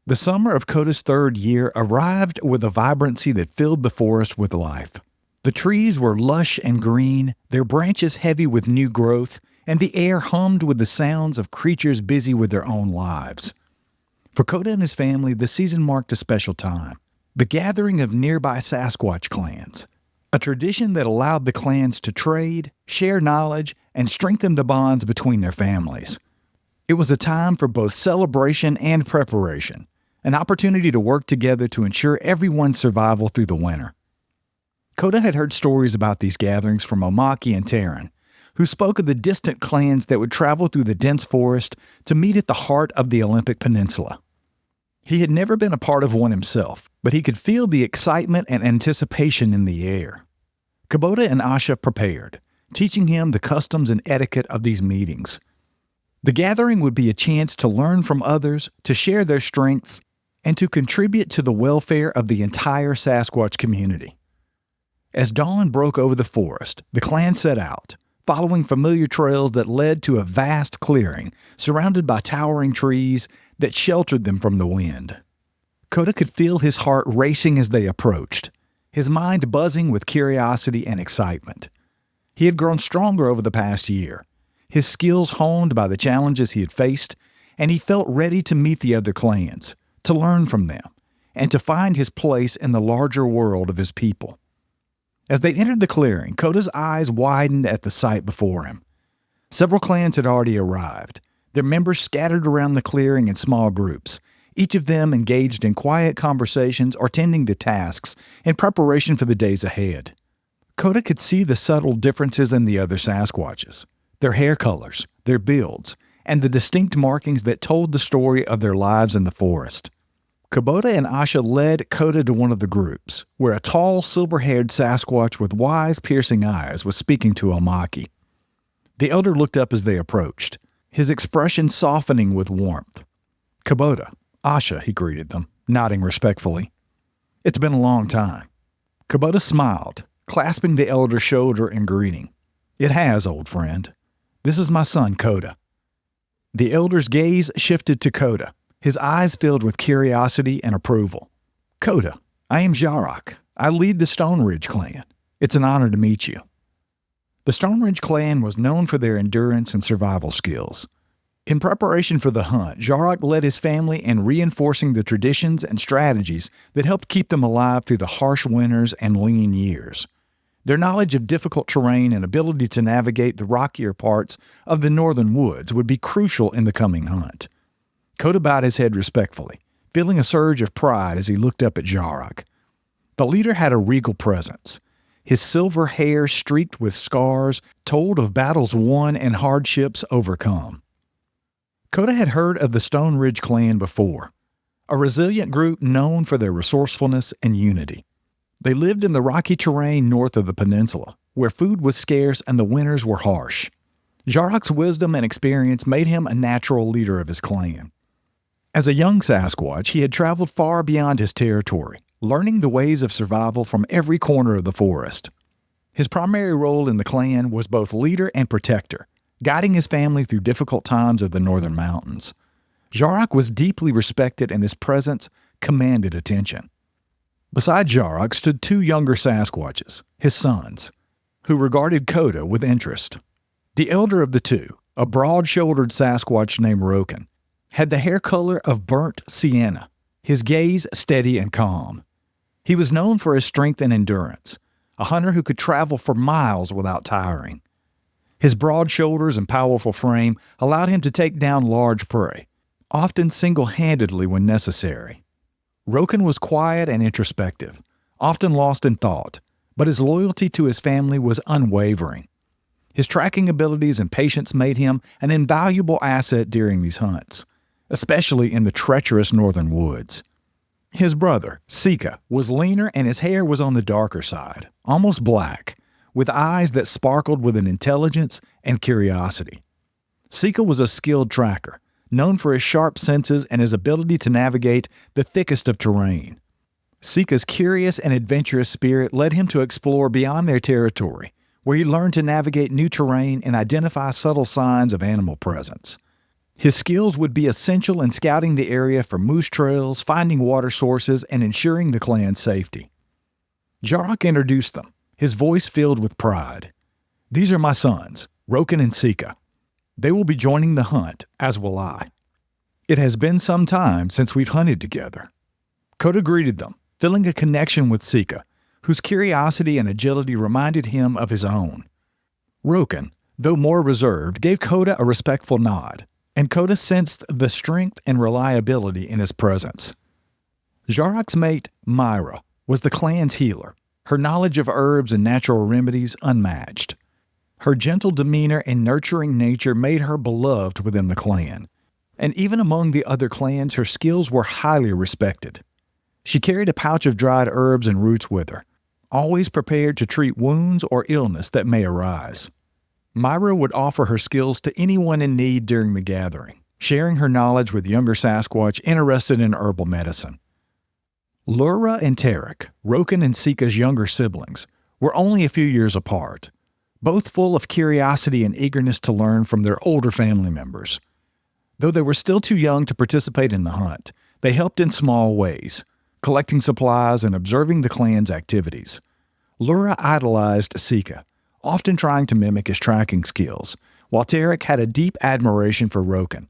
The summer of Koda's third year arrived with a vibrancy that filled the forest with life. The trees were lush and green, their branches heavy with new growth, and the air hummed with the sounds of creatures busy with their own lives. For Koda and his family, the season marked a special time, the gathering of nearby Sasquatch clans, a tradition that allowed the clans to trade, share knowledge, and strengthen the bonds between their families. It was a time for both celebration and preparation, an opportunity to work together to ensure everyone's survival through the winter. Koda had heard stories about these gatherings from Omaki and Terran, who spoke of the distant clans that would travel through the dense forest to meet at the heart of the Olympic Peninsula. He had never been a part of one himself, but he could feel the excitement and anticipation in the air. Koda and Asha prepared, teaching him the customs and etiquette of these meetings. The gathering would be a chance to learn from others, to share their strengths, and to contribute to the welfare of the entire Sasquatch community. As dawn broke over the forest, the clan set out, following familiar trails that led to a vast clearing surrounded by towering trees that sheltered them from the wind. Koda could feel his heart racing as they approached, his mind buzzing with curiosity and excitement. He had grown stronger over the past year, his skills honed by the challenges he had faced, and he felt ready to meet the other clans, to learn from them, and to find his place in the larger world of his people. As they entered the clearing, Koda's eyes widened at the sight before him. Several clans had already arrived, their members scattered around the clearing in small groups, each of them engaged in quiet conversations or tending to tasks in preparation for the days ahead. Koda could see the subtle differences in the other Sasquatches, their hair colors, their builds, and the distinct markings that told the story of their lives in the forest. Koda and Asha led Koda to one of the groups, where a tall, silver-haired Sasquatch with wise, piercing eyes was speaking to Omaki. The elder looked up as they approached, his expression softening with warmth. "Koda, Asha," he greeted them, nodding respectfully. "It's been a long time." Koda smiled, clasping the elder's shoulder in greeting. "It has, old friend. This is my son, Koda." The elder's gaze shifted to Koda, his eyes filled with curiosity and approval. "Koda, I am Jarak. I lead the Stone Ridge clan. It's an honor to meet you." The Stone Ridge clan was known for their endurance and survival skills. In preparation for the hunt, Jarak led his family in reinforcing the traditions and strategies that helped keep them alive through the harsh winters and lean years. Their knowledge of difficult terrain and ability to navigate the rockier parts of the northern woods would be crucial in the coming hunt. Koda bowed his head respectfully, feeling a surge of pride as he looked up at Jarak. The leader had a regal presence. His silver hair streaked with scars told of battles won and hardships overcome. Koda had heard of the Stone Ridge clan before, a resilient group known for their resourcefulness and unity. They lived in the rocky terrain north of the peninsula, where food was scarce and the winters were harsh. Jarak's wisdom and experience made him a natural leader of his clan. As a young Sasquatch, he had traveled far beyond his territory, learning the ways of survival from every corner of the forest. His primary role in the clan was both leader and protector, guiding his family through difficult times of the northern mountains. Jarak was deeply respected and his presence commanded attention. Beside Jarak stood two younger Sasquatches, his sons, who regarded Koda with interest. The elder of the two, a broad-shouldered Sasquatch named Roken, had the hair color of burnt sienna, his gaze steady and calm. He was known for his strength and endurance, a hunter who could travel for miles without tiring. His broad shoulders and powerful frame allowed him to take down large prey, often single-handedly when necessary. Roken was quiet and introspective, often lost in thought, but his loyalty to his family was unwavering. His tracking abilities and patience made him an invaluable asset during these hunts, especially in the treacherous northern woods. His brother, Sika, was leaner and his hair was on the darker side, almost black, with eyes that sparkled with an intelligence and curiosity. Sika was a skilled tracker, known for his sharp senses and his ability to navigate the thickest of terrain. Sika's curious and adventurous spirit led him to explore beyond their territory, where he learned to navigate new terrain and identify subtle signs of animal presence. His skills would be essential in scouting the area for moose trails, finding water sources, and ensuring the clan's safety. Jarok introduced them, his voice filled with pride. "These are my sons, Roken and Sika. They will be joining the hunt, as will I. It has been some time since we've hunted together." Koda greeted them, feeling a connection with Sika, whose curiosity and agility reminded him of his own. Roken, though more reserved, gave Koda a respectful nod, and Koda sensed the strength and reliability in his presence. Jarok's mate, Myra, was the clan's healer, her knowledge of herbs and natural remedies unmatched. Her gentle demeanor and nurturing nature made her beloved within the clan, and even among the other clans her skills were highly respected. She carried a pouch of dried herbs and roots with her, always prepared to treat wounds or illness that may arise. Myra would offer her skills to anyone in need during the gathering, sharing her knowledge with younger Sasquatch interested in herbal medicine. Lura and Tarek, Roken and Sika's younger siblings, were only a few years apart, both full of curiosity and eagerness to learn from their older family members. Though they were still too young to participate in the hunt, they helped in small ways, collecting supplies and observing the clan's activities. Lura idolized Sika, often trying to mimic his tracking skills, while Tarek had a deep admiration for Roken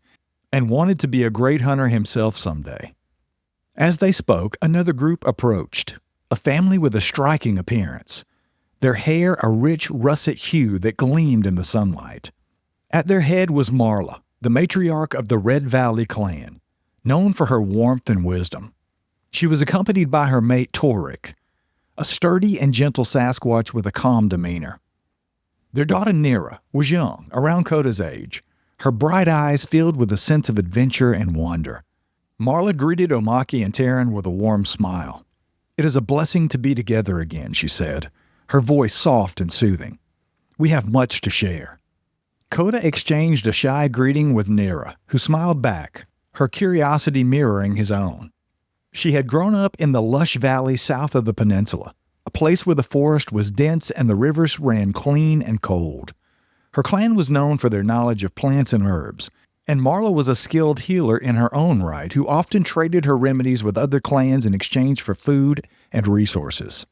and wanted to be a great hunter himself someday. As they spoke, another group approached, a family with a striking appearance, their hair a rich russet hue that gleamed in the sunlight. At their head was Marla, the matriarch of the Red Valley clan, known for her warmth and wisdom. She was accompanied by her mate Torik, a sturdy and gentle Sasquatch with a calm demeanor. Their daughter Nira was young, around Koda's age, her bright eyes filled with a sense of adventure and wonder. Marla greeted Omaki and Taryn with a warm smile. "It is a blessing to be together again," she said, her voice soft and soothing. "We have much to share." Koda exchanged a shy greeting with Nira, who smiled back, her curiosity mirroring his own. She had grown up in the lush valley south of the peninsula, a place where the forest was dense and the rivers ran clean and cold. Her clan was known for their knowledge of plants and herbs, and Marla was a skilled healer in her own right who often traded her remedies with other clans in exchange for food and resources.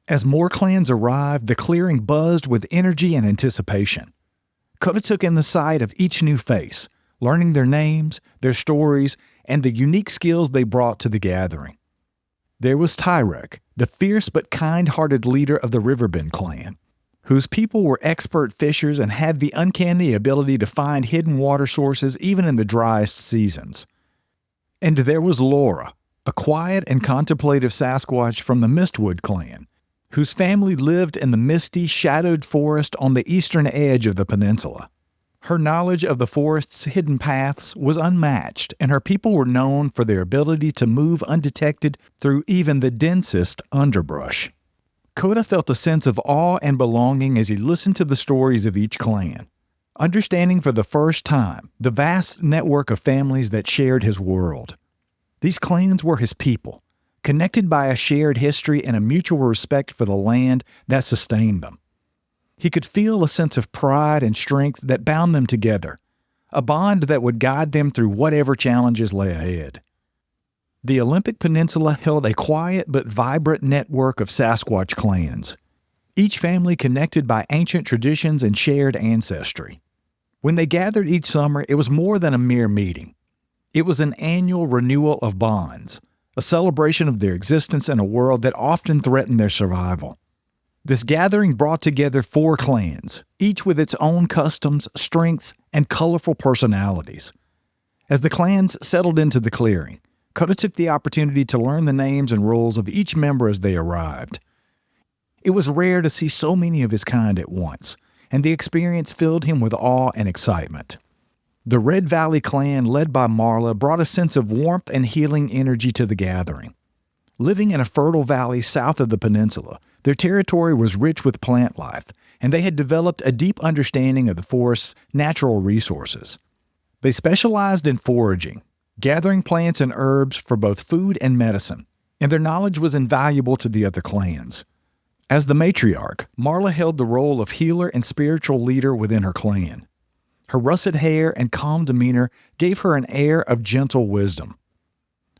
As more clans arrived, the clearing buzzed with energy and anticipation. Koda took in the sight of each new face, learning their names, their stories, and the unique skills they brought to the gathering. There was Tyrek, the fierce but kind-hearted leader of the Riverbend clan, whose people were expert fishers and had the uncanny ability to find hidden water sources even in the driest seasons. And there was Laura, a quiet and contemplative Sasquatch from the Mistwood clan, whose family lived in the misty, shadowed forest on the eastern edge of the peninsula. Her knowledge of the forest's hidden paths was unmatched, and her people were known for their ability to move undetected through even the densest underbrush. Koda felt a sense of awe and belonging as he listened to the stories of each clan, understanding for the first time the vast network of families that shared his world. These clans were his people, connected by a shared history and a mutual respect for the land that sustained them. He could feel a sense of pride and strength that bound them together, a bond that would guide them through whatever challenges lay ahead. The Olympic Peninsula held a quiet but vibrant network of Sasquatch clans, each family connected by ancient traditions and shared ancestry. When they gathered each summer, it was more than a mere meeting. It was an annual renewal of bonds, a celebration of their existence in a world that often threatened their survival. This gathering brought together 4 clans, each with its own customs, strengths, and colorful personalities. As the clans settled into the clearing, Koda took the opportunity to learn the names and roles of each member as they arrived. It was rare to see so many of his kind at once, and the experience filled him with awe and excitement. The Red Valley clan, led by Marla, brought a sense of warmth and healing energy to the gathering. Living in a fertile valley south of the peninsula, their territory was rich with plant life, and they had developed a deep understanding of the forest's natural resources. They specialized in foraging, gathering plants and herbs for both food and medicine, and their knowledge was invaluable to the other clans. As the matriarch, Marla held the role of healer and spiritual leader within her clan. Her russet hair and calm demeanor gave her an air of gentle wisdom.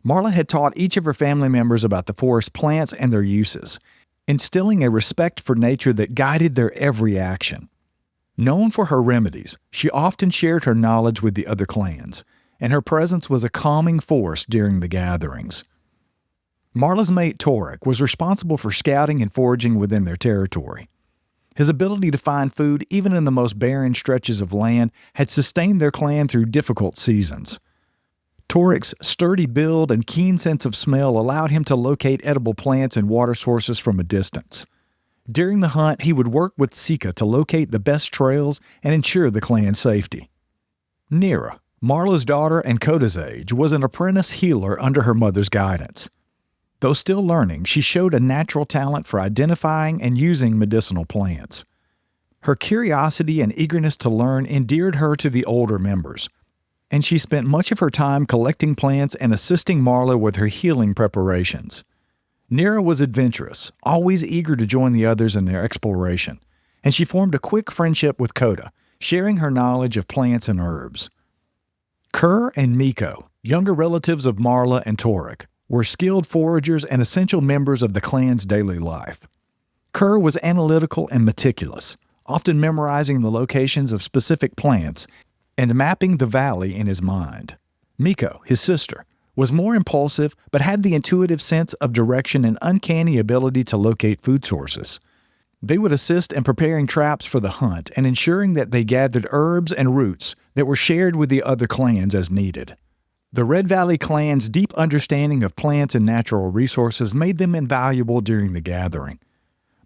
Marla had taught each of her family members about the forest plants and their uses, instilling a respect for nature that guided their every action. Known for her remedies, she often shared her knowledge with the other clans, and her presence was a calming force during the gatherings. Marla's mate Torek was responsible for scouting and foraging within their territory. His ability to find food even in the most barren stretches of land had sustained their clan through difficult seasons. Torek's sturdy build and keen sense of smell allowed him to locate edible plants and water sources from a distance. During the hunt, he would work with Sika to locate the best trails and ensure the clan's safety. Nira, Marla's daughter and Koda's age, was an apprentice healer under her mother's guidance. Though still learning, she showed a natural talent for identifying and using medicinal plants. Her curiosity and eagerness to learn endeared her to the older members, and she spent much of her time collecting plants and assisting Marla with her healing preparations. Nira was adventurous, always eager to join the others in their exploration, and she formed a quick friendship with Koda, sharing her knowledge of plants and herbs. Kerr and Miko, younger relatives of Marla and Torek, were skilled foragers and essential members of the clan's daily life. Kerr was analytical and meticulous, often memorizing the locations of specific plants and mapping the valley in his mind. Miko, his sister, was more impulsive but had the intuitive sense of direction and uncanny ability to locate food sources. They would assist in preparing traps for the hunt and ensuring that they gathered herbs and roots that were shared with the other clans as needed. The Red Valley clan's deep understanding of plants and natural resources made them invaluable during the gathering.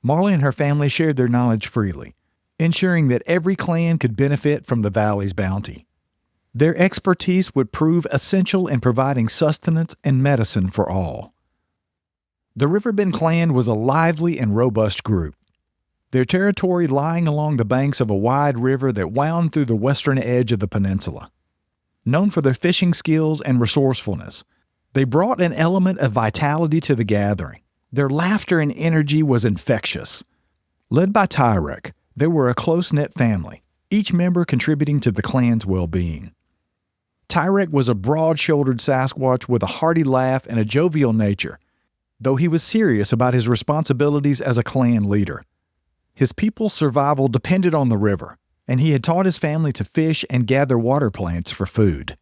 Marla and her family shared their knowledge freely, ensuring that every clan could benefit from the valley's bounty. Their expertise would prove essential in providing sustenance and medicine for all. The Riverbend clan was a lively and robust group. Their territory lying along the banks of a wide river that wound through the western edge of the peninsula. Known for their fishing skills and resourcefulness, they brought an element of vitality to the gathering. Their laughter and energy was infectious. Led by Tyrek, they were a close-knit family, each member contributing to the clan's well-being. Tyrek was a broad-shouldered Sasquatch with a hearty laugh and a jovial nature, though he was serious about his responsibilities as a clan leader. His people's survival depended on the river, and he had taught his family to fish and gather water plants for food.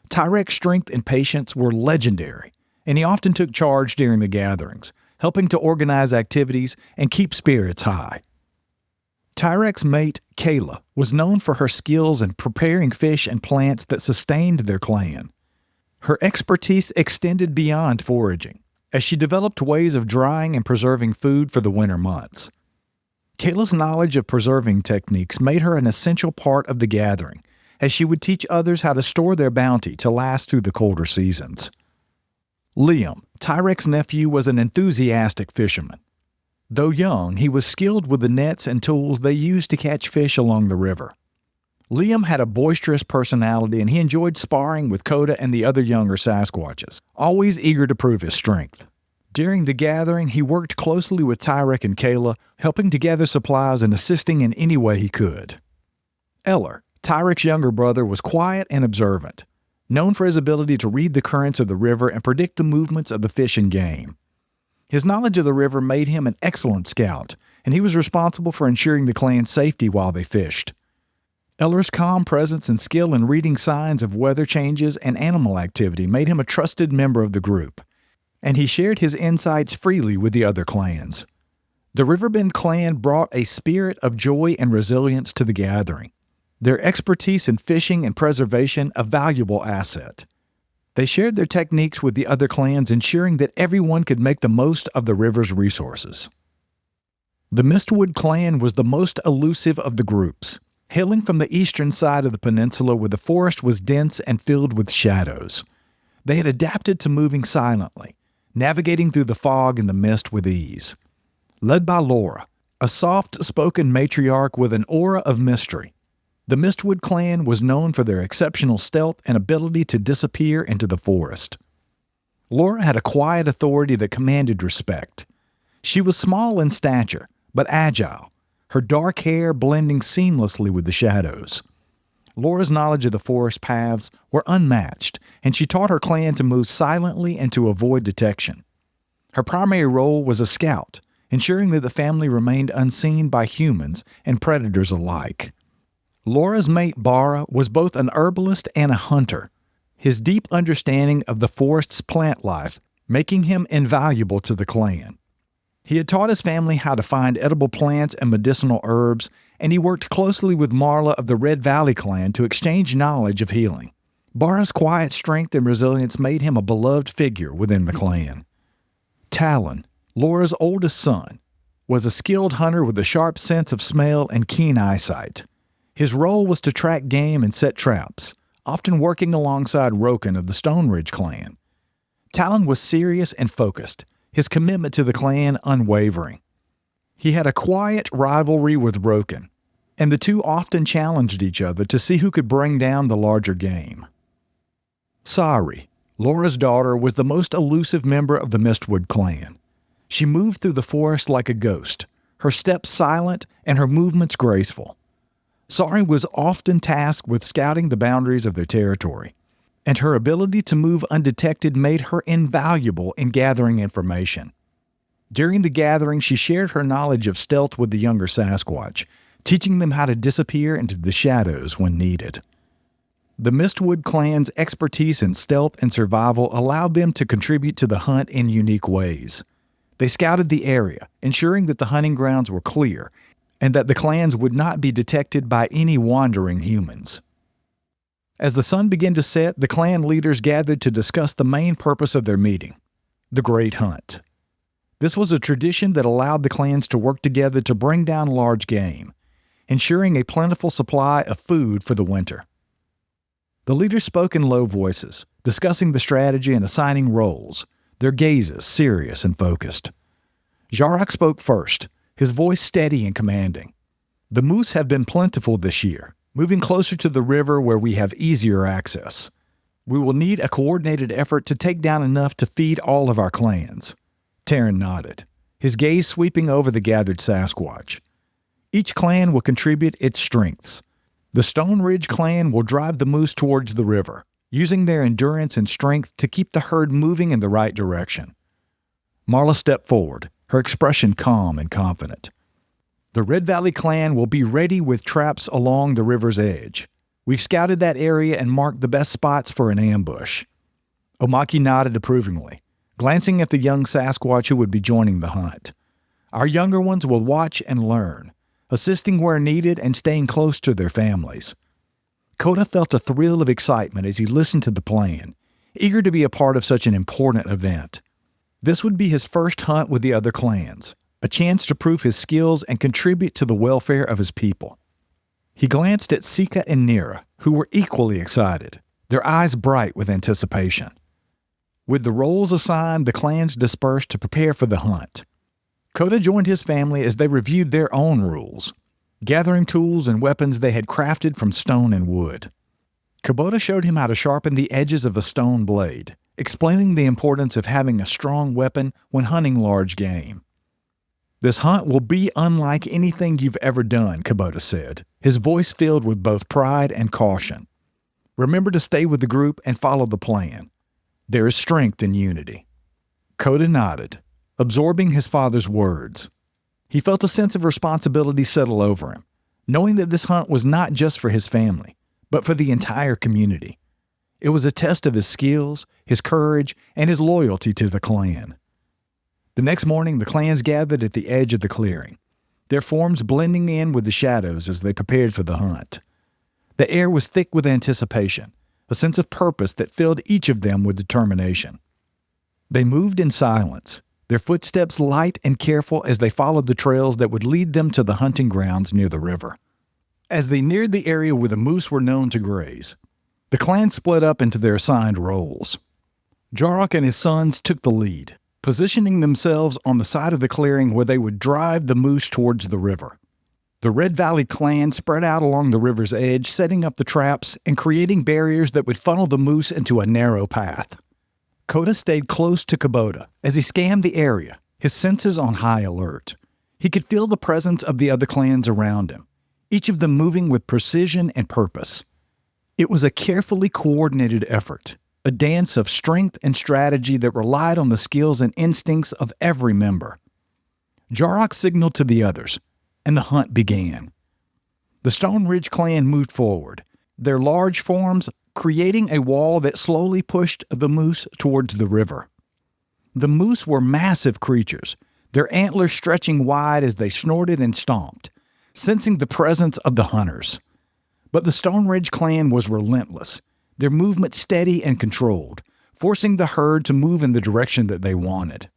Tyrek's strength and patience were legendary, and he often took charge during the gatherings, helping to organize activities and keep spirits high. Tyrek's mate, Kayla, was known for her skills in preparing fish and plants that sustained their clan. Her expertise extended beyond foraging, as she developed ways of drying and preserving food for the winter months. Kayla's knowledge of preserving techniques made her an essential part of the gathering, as she would teach others how to store their bounty to last through the colder seasons. Liam, Tyrek's nephew, was an enthusiastic fisherman. Though young, he was skilled with the nets and tools they used to catch fish along the river. Liam had a boisterous personality, and he enjoyed sparring with Koda and the other younger Sasquatches, always eager to prove his strength. During the gathering, he worked closely with Tyrek and Kayla, helping to gather supplies and assisting in any way he could. Eller, Tyrek's younger brother, was quiet and observant, known for his ability to read the currents of the river and predict the movements of the fish and game. His knowledge of the river made him an excellent scout, and he was responsible for ensuring the clan's safety while they fished. Eller's calm presence and skill in reading signs of weather changes and animal activity made him a trusted member of the group, and he shared his insights freely with the other clans. The Riverbend clan brought a spirit of joy and resilience to the gathering, their expertise in fishing and preservation a valuable asset. They shared their techniques with the other clans, ensuring that everyone could make the most of the river's resources. The Mistwood clan was the most elusive of the groups, hailing from the eastern side of the peninsula where the forest was dense and filled with shadows. They had adapted to moving silently, navigating through the fog and the mist with ease. Led by Laura, a soft-spoken matriarch with an aura of mystery, the Mistwood clan was known for their exceptional stealth and ability to disappear into the forest. Laura had a quiet authority that commanded respect. She was small in stature, but agile, her dark hair blending seamlessly with the shadows. Laura's knowledge of the forest paths were unmatched, and she taught her clan to move silently and to avoid detection. Her primary role was a scout, ensuring that the family remained unseen by humans and predators alike. Laura's mate Bara was both an herbalist and a hunter, his deep understanding of the forest's plant life making him invaluable to the clan. He had taught his family how to find edible plants and medicinal herbs, and he worked closely with Marla of the Red Valley clan to exchange knowledge of healing. Bara's quiet strength and resilience made him a beloved figure within the clan. Talon, Laura's oldest son, was a skilled hunter with a sharp sense of smell and keen eyesight. His role was to track game and set traps, often working alongside Roken of the Stone Ridge clan. Talon was serious and focused, his commitment to the clan unwavering. He had a quiet rivalry with Roken, and the two often challenged each other to see who could bring down the larger game. Sari, Laura's daughter, was the most elusive member of the Mistwood clan. She moved through the forest like a ghost, her steps silent and her movements graceful. Sari was often tasked with scouting the boundaries of their territory, and her ability to move undetected made her invaluable in gathering information. During the gathering, she shared her knowledge of stealth with the younger Sasquatch, teaching them how to disappear into the shadows when needed. The Mistwood clan's expertise in stealth and survival allowed them to contribute to the hunt in unique ways. They scouted the area, ensuring that the hunting grounds were clear and that the clans would not be detected by any wandering humans. As the sun began to set, the clan leaders gathered to discuss the main purpose of their meeting, the Great Hunt. This was a tradition that allowed the clans to work together to bring down large game, ensuring a plentiful supply of food for the winter. The leaders spoke in low voices, discussing the strategy and assigning roles, their gazes serious and focused. Jarak spoke first, his voice steady and commanding. The moose have been plentiful this year, moving closer to the river where we have easier access. We will need a coordinated effort to take down enough to feed all of our clans. Terran nodded, his gaze sweeping over the gathered Sasquatch. Each clan will contribute its strengths. The Stone Ridge clan will drive the moose towards the river, using their endurance and strength to keep the herd moving in the right direction. Marla stepped forward, her expression calm and confident. The Red Valley clan will be ready with traps along the river's edge. We've scouted that area and marked the best spots for an ambush. Omaki nodded approvingly, glancing at the young Sasquatch who would be joining the hunt. Our younger ones will watch and learn, assisting where needed and staying close to their families. Koda felt a thrill of excitement as he listened to the plan, eager to be a part of such an important event. This would be his first hunt with the other clans, a chance to prove his skills and contribute to the welfare of his people. He glanced at Sika and Nira, who were equally excited, their eyes bright with anticipation. With the roles assigned, the clans dispersed to prepare for the hunt. Koda joined his family as they reviewed their own rules, gathering tools and weapons they had crafted from stone and wood. Kubota showed him how to sharpen the edges of a stone blade, explaining the importance of having a strong weapon when hunting large game. This hunt will be unlike anything you've ever done, Kubota said, his voice filled with both pride and caution. Remember to stay with the group and follow the plan. There is strength in unity. Koda nodded, absorbing his father's words. He felt a sense of responsibility settle over him, knowing that this hunt was not just for his family, but for the entire community. It was a test of his skills, his courage, and his loyalty to the clan. The next morning, the clans gathered at the edge of the clearing, their forms blending in with the shadows as they prepared for the hunt. The air was thick with anticipation, a sense of purpose that filled each of them with determination. They moved in silence, their footsteps light and careful as they followed the trails that would lead them to the hunting grounds near the river. As they neared the area where the moose were known to graze, the clan split up into their assigned roles. Jarok and his sons took the lead, positioning themselves on the side of the clearing where they would drive the moose towards the river. The Red Valley clan spread out along the river's edge, setting up the traps and creating barriers that would funnel the moose into a narrow path. Koda stayed close to Kubota as he scanned the area, his senses on high alert. He could feel the presence of the other clans around him, each of them moving with precision and purpose. It was a carefully coordinated effort, a dance of strength and strategy that relied on the skills and instincts of every member. Jarok signaled to the others, and the hunt began. The Stone Ridge clan moved forward, their large forms creating a wall that slowly pushed the moose towards the river. The moose were massive creatures, their antlers stretching wide as they snorted and stomped, sensing the presence of the hunters. But the Stone Ridge clan was relentless, their movement steady and controlled, forcing the herd to move in the direction that they wanted.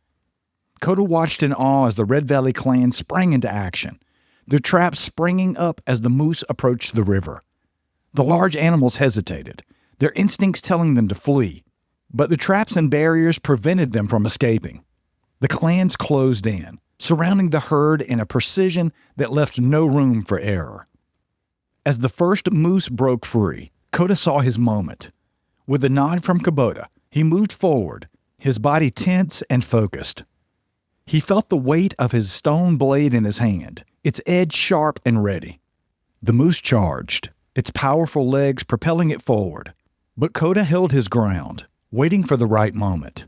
Koda watched in awe as the Red Valley clan sprang into action, their traps springing up as the moose approached the river. The large animals hesitated, their instincts telling them to flee, but the traps and barriers prevented them from escaping. The clans closed in, surrounding the herd in a precision that left no room for error. As the first moose broke free, Koda saw his moment. With a nod from Kubota, he moved forward, his body tense and focused. He felt the weight of his stone blade in his hand, its edge sharp and ready. The moose charged, its powerful legs propelling it forward, but Koda held his ground, waiting for the right moment.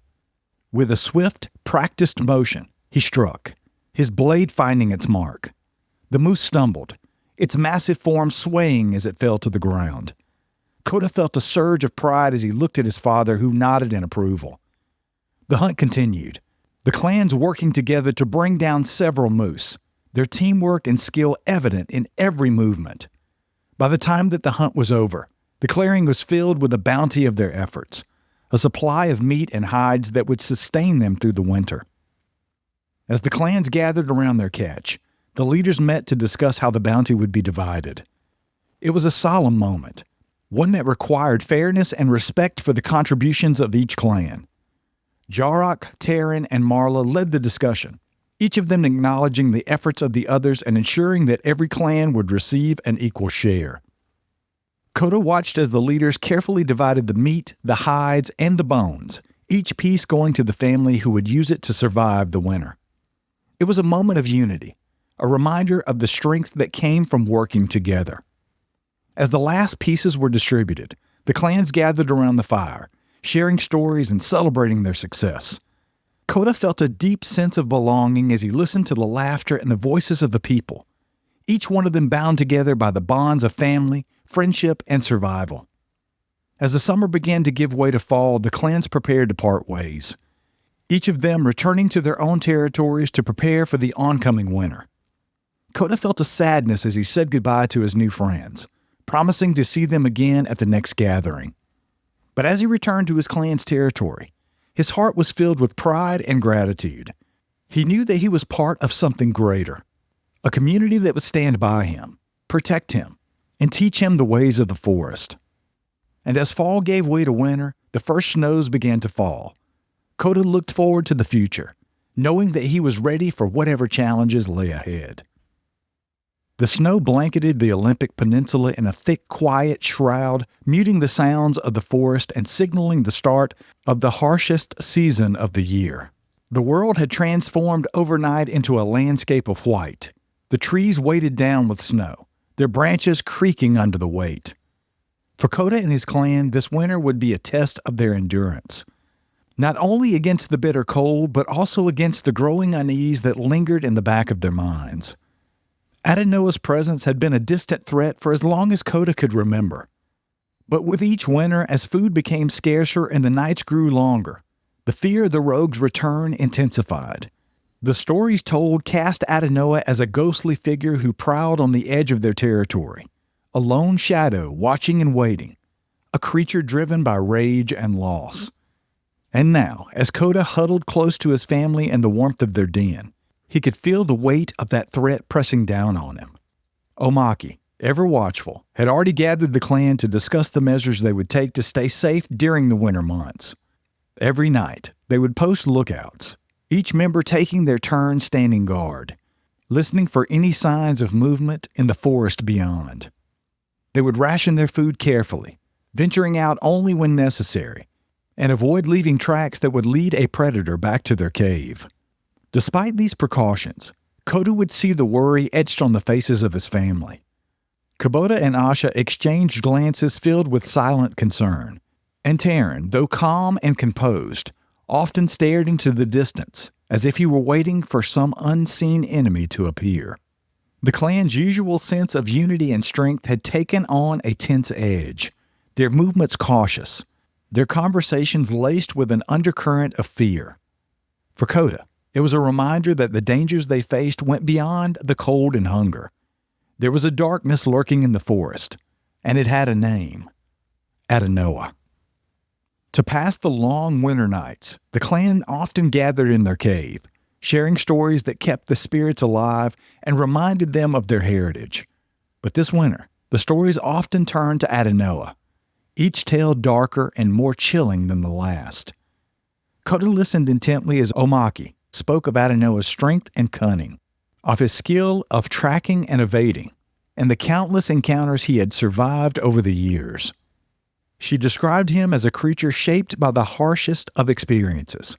With a swift, practiced motion, he struck, his blade finding its mark. The moose stumbled, its massive form swaying as it fell to the ground. Koda felt a surge of pride as he looked at his father, who nodded in approval. The hunt continued, the clans working together to bring down several moose, their teamwork and skill evident in every movement. By the time that the hunt was over, the clearing was filled with the bounty of their efforts, a supply of meat and hides that would sustain them through the winter. As the clans gathered around their catch, the leaders met to discuss how the bounty would be divided. It was a solemn moment, one that required fairness and respect for the contributions of each clan. Jarok, Taryn, and Marla led the discussion, each of them acknowledging the efforts of the others and ensuring that every clan would receive an equal share. Koda watched as the leaders carefully divided the meat, the hides, and the bones, each piece going to the family who would use it to survive the winter. It was a moment of unity, a reminder of the strength that came from working together. As the last pieces were distributed, the clans gathered around the fire, sharing stories and celebrating their success. Koda felt a deep sense of belonging as he listened to the laughter and the voices of the people, each one of them bound together by the bonds of family, friendship, and survival. As the summer began to give way to fall, the clans prepared to part ways, each of them returning to their own territories to prepare for the oncoming winter. Koda felt a sadness as he said goodbye to his new friends, promising to see them again at the next gathering. But as he returned to his clan's territory, his heart was filled with pride and gratitude. He knew that he was part of something greater, a community that would stand by him, protect him, and teach him the ways of the forest. And as fall gave way to winter, the first snows began to fall. Koda looked forward to the future, knowing that he was ready for whatever challenges lay ahead. The snow blanketed the Olympic Peninsula in a thick, quiet shroud, muting the sounds of the forest and signaling the start of the harshest season of the year. The world had transformed overnight into a landscape of white, the trees weighted down with snow, their branches creaking under the weight. For Koda and his clan, this winter would be a test of their endurance, not only against the bitter cold, but also against the growing unease that lingered in the back of their minds. Adanowa's presence had been a distant threat for as long as Koda could remember. But with each winter, as food became scarcer and the nights grew longer, the fear of the rogue's return intensified. The stories told cast Adanowa as a ghostly figure who prowled on the edge of their territory, a lone shadow watching and waiting, a creature driven by rage and loss. And now, as Koda huddled close to his family in the warmth of their den, he could feel the weight of that threat pressing down on him. Omaki, ever watchful, had already gathered the clan to discuss the measures they would take to stay safe during the winter months. Every night, they would post lookouts, each member taking their turn standing guard, listening for any signs of movement in the forest beyond. They would ration their food carefully, venturing out only when necessary, and avoid leaving tracks that would lead a predator back to their cave. Despite these precautions, Koda would see the worry etched on the faces of his family. Koda and Asha exchanged glances filled with silent concern, and Taryn, though calm and composed, often stared into the distance as if he were waiting for some unseen enemy to appear. The clan's usual sense of unity and strength had taken on a tense edge, their movements cautious, their conversations laced with an undercurrent of fear. For Koda, it was a reminder that the dangers they faced went beyond the cold and hunger. There was a darkness lurking in the forest, and it had a name: Adanowa. To pass the long winter nights, the clan often gathered in their cave, sharing stories that kept the spirits alive and reminded them of their heritage. But this winter, the stories often turned to Adanowa, each tale darker and more chilling than the last. Koda listened intently as Omaki spoke of Adanowa's strength and cunning, of his skill of tracking and evading, and the countless encounters he had survived over the years. She described him as a creature shaped by the harshest of experiences,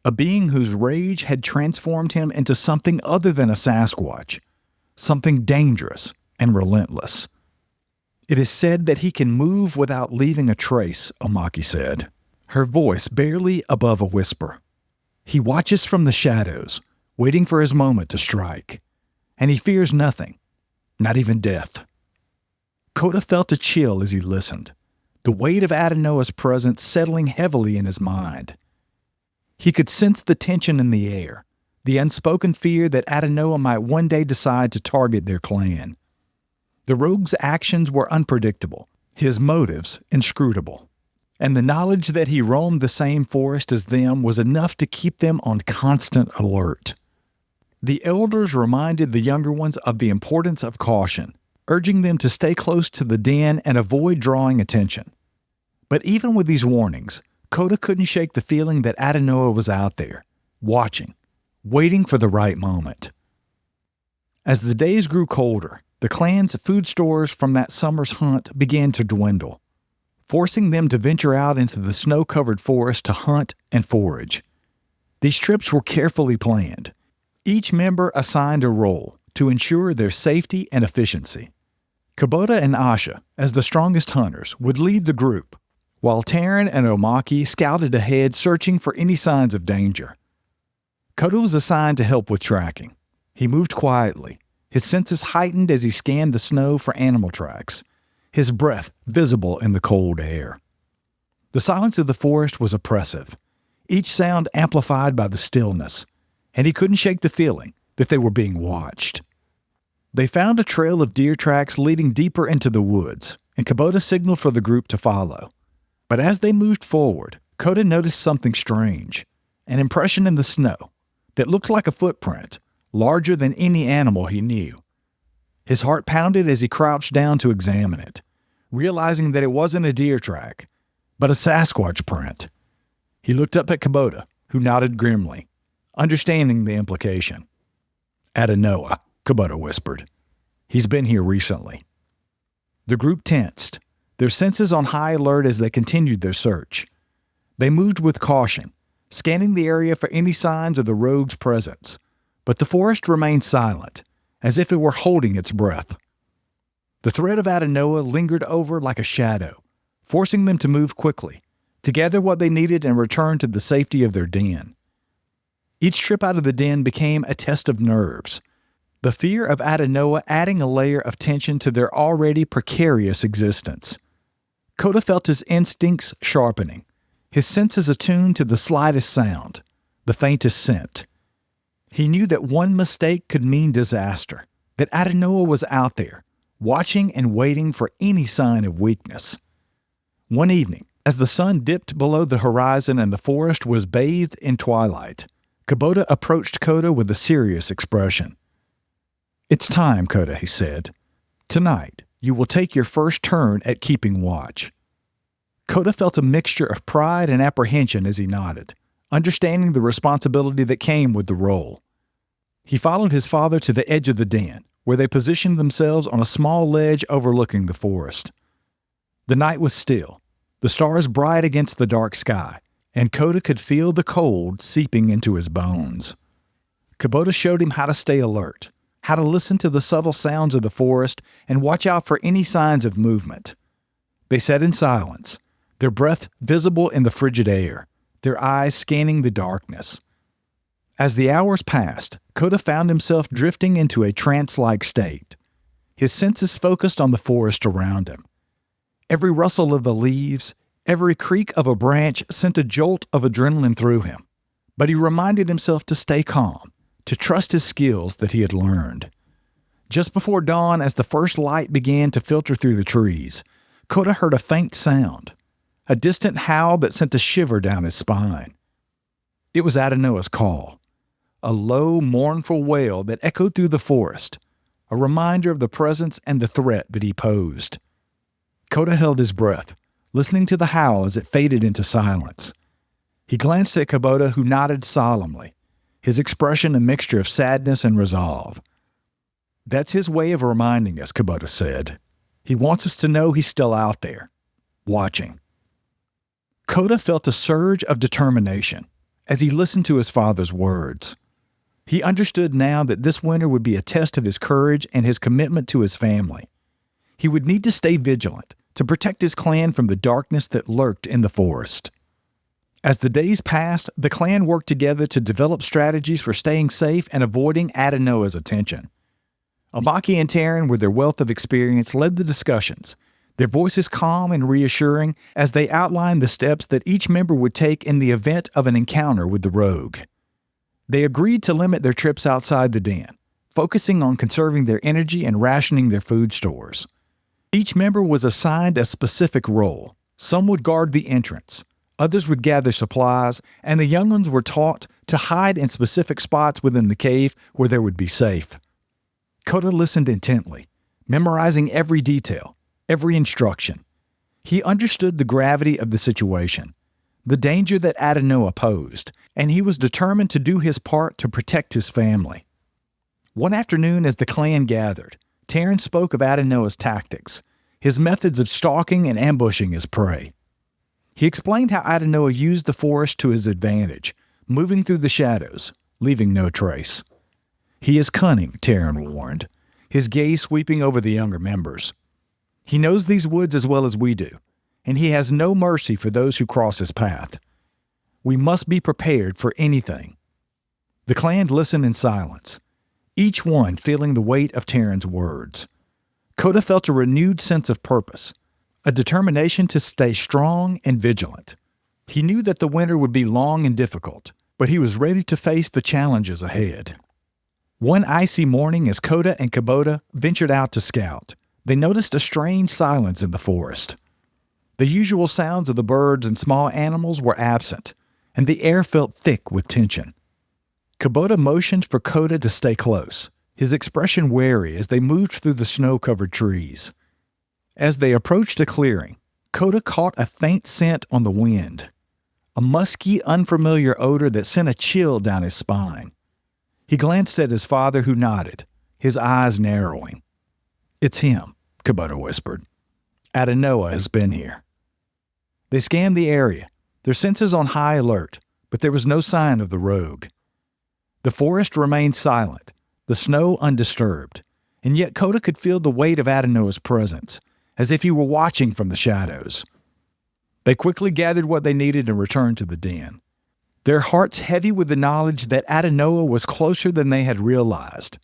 a being whose rage had transformed him into something other than a Sasquatch, something dangerous and relentless. It is said that he can move without leaving a trace, Omaki said, her voice barely above a whisper. He watches from the shadows, waiting for his moment to strike, and he fears nothing, not even death. Koda felt a chill as he listened, the weight of Adanowa's presence settling heavily in his mind. He could sense the tension in the air, the unspoken fear that Adanowa might one day decide to target their clan. The rogue's actions were unpredictable, his motives inscrutable, and the knowledge that he roamed the same forest as them was enough to keep them on constant alert. The elders reminded the younger ones of the importance of caution, urging them to stay close to the den and avoid drawing attention. But even with these warnings, Koda couldn't shake the feeling that Adanowa was out there, watching, waiting for the right moment. As the days grew colder, the clan's food stores from that summer's hunt began to dwindle, forcing them to venture out into the snow-covered forest to hunt and forage. These trips were carefully planned, each member assigned a role to ensure their safety and efficiency. Koda and Asha, as the strongest hunters, would lead the group, while Taryn and Omaki scouted ahead searching for any signs of danger. Koda was assigned to help with tracking. He moved quietly, his senses heightened as he scanned the snow for animal tracks, his breath visible in the cold air. The silence of the forest was oppressive, each sound amplified by the stillness, and he couldn't shake the feeling that they were being watched. They found a trail of deer tracks leading deeper into the woods, and Koda signaled for the group to follow. But as they moved forward, Koda noticed something strange, an impression in the snow that looked like a footprint, larger than any animal he knew. His heart pounded as he crouched down to examine it, realizing that it wasn't a deer track, but a Sasquatch print. He looked up at Koda, who nodded grimly, understanding the implication. "Adanowa," Koda whispered. "He's been here recently." The group tensed, their senses on high alert as they continued their search. They moved with caution, scanning the area for any signs of the rogue's presence, but the forest remained silent, as if it were holding its breath. The threat of Adanowa lingered over like a shadow, forcing them to move quickly, to gather what they needed and return to the safety of their den. Each trip out of the den became a test of nerves, the fear of Adanowa adding a layer of tension to their already precarious existence. Koda felt his instincts sharpening, his senses attuned to the slightest sound, the faintest scent. He knew that one mistake could mean disaster, that Adanowa was out there, watching and waiting for any sign of weakness. One evening, as the sun dipped below the horizon and the forest was bathed in twilight, Koda approached Koda with a serious expression. "It's time, Koda," he said. "Tonight, you will take your first turn at keeping watch." Koda felt a mixture of pride and apprehension as he nodded, understanding the responsibility that came with the role. He followed his father to the edge of the den, where they positioned themselves on a small ledge overlooking the forest. The night was still, the stars bright against the dark sky, and Koda could feel the cold seeping into his bones. Koda showed him how to stay alert, how to listen to the subtle sounds of the forest and watch out for any signs of movement. They sat in silence, their breath visible in the frigid air, their eyes scanning the darkness. As the hours passed, Koda found himself drifting into a trance-like state. His senses focused on the forest around him. Every rustle of the leaves, every creak of a branch sent a jolt of adrenaline through him. But he reminded himself to stay calm, to trust his skills that he had learned. Just before dawn, as the first light began to filter through the trees, Koda heard a faint sound, a distant howl that sent a shiver down his spine. It was Adanowa's call, a low, mournful wail that echoed through the forest, a reminder of the presence and the threat that he posed. Koda held his breath, listening to the howl as it faded into silence. He glanced at Koda, who nodded solemnly, his expression a mixture of sadness and resolve. "That's his way of reminding us," Koda said. "He wants us to know he's still out there, watching." Koda felt a surge of determination as he listened to his father's words. He understood now that this winter would be a test of his courage and his commitment to his family. He would need to stay vigilant to protect his clan from the darkness that lurked in the forest. As the days passed, the clan worked together to develop strategies for staying safe and avoiding Adanowa's attention. Abaki and Taryn, with their wealth of experience, led the discussions, their voices calm and reassuring as they outlined the steps that each member would take in the event of an encounter with the rogue. They agreed to limit their trips outside the den, focusing on conserving their energy and rationing their food stores. Each member was assigned a specific role. Some would guard the entrance, others would gather supplies, and the young ones were taught to hide in specific spots within the cave where they would be safe. Koda listened intently, memorizing every detail, every instruction. He understood the gravity of the situation, the danger that Adanowa posed, and he was determined to do his part to protect his family. One afternoon, as the clan gathered, Taryn spoke of Adanowa's tactics, his methods of stalking and ambushing his prey. He explained how Adanowa used the forest to his advantage, moving through the shadows, leaving no trace. "He is cunning," Taryn warned, his gaze sweeping over the younger members. "He knows these woods as well as we do, and he has no mercy for those who cross his path. We must be prepared for anything." The clan listened in silence, each one feeling the weight of Taryn's words. Koda felt a renewed sense of purpose, a determination to stay strong and vigilant. He knew that the winter would be long and difficult, but he was ready to face the challenges ahead. One icy morning, as Koda and Koda ventured out to scout, they noticed a strange silence in the forest. The usual sounds of the birds and small animals were absent, and the air felt thick with tension. Koda motioned for Koda to stay close, his expression wary as they moved through the snow-covered trees. As they approached a clearing, Koda caught a faint scent on the wind, a musky, unfamiliar odor that sent a chill down his spine. He glanced at his father, who nodded, his eyes narrowing. "It's him," Koda whispered. "Adanowa has been here." They scanned the area, their senses on high alert, but there was no sign of the rogue. The forest remained silent, the snow undisturbed, and yet Koda could feel the weight of Adanowa's presence, as if he were watching from the shadows. They quickly gathered what they needed and returned to the den, their hearts heavy with the knowledge that Adanowa was closer than they had realized.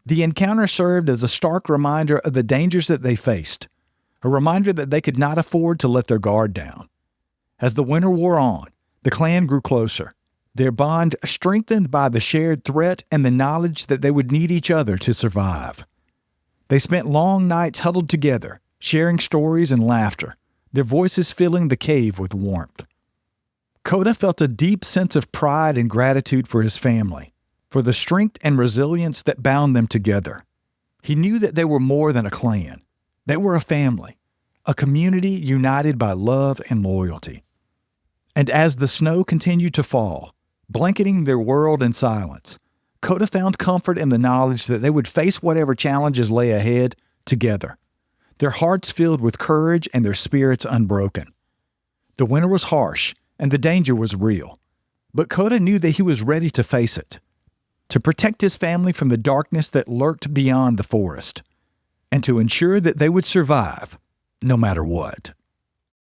The encounter served as a stark reminder of the dangers that they faced, a reminder that they could not afford to let their guard down. As the winter wore on, the clan grew closer, their bond strengthened by the shared threat and the knowledge that they would need each other to survive. They spent long nights huddled together, sharing stories and laughter, their voices filling the cave with warmth. Koda felt a deep sense of pride and gratitude for his family, for the strength and resilience that bound them together. He knew that they were more than a clan. They were a family, a community united by love and loyalty. And as the snow continued to fall, blanketing their world in silence, Koda found comfort in the knowledge that they would face whatever challenges lay ahead together, their hearts filled with courage and their spirits unbroken. The winter was harsh, and the danger was real, but Koda knew that he was ready to face it. to protect his family from the darkness that lurked beyond the forest, and to ensure that they would survive no matter what.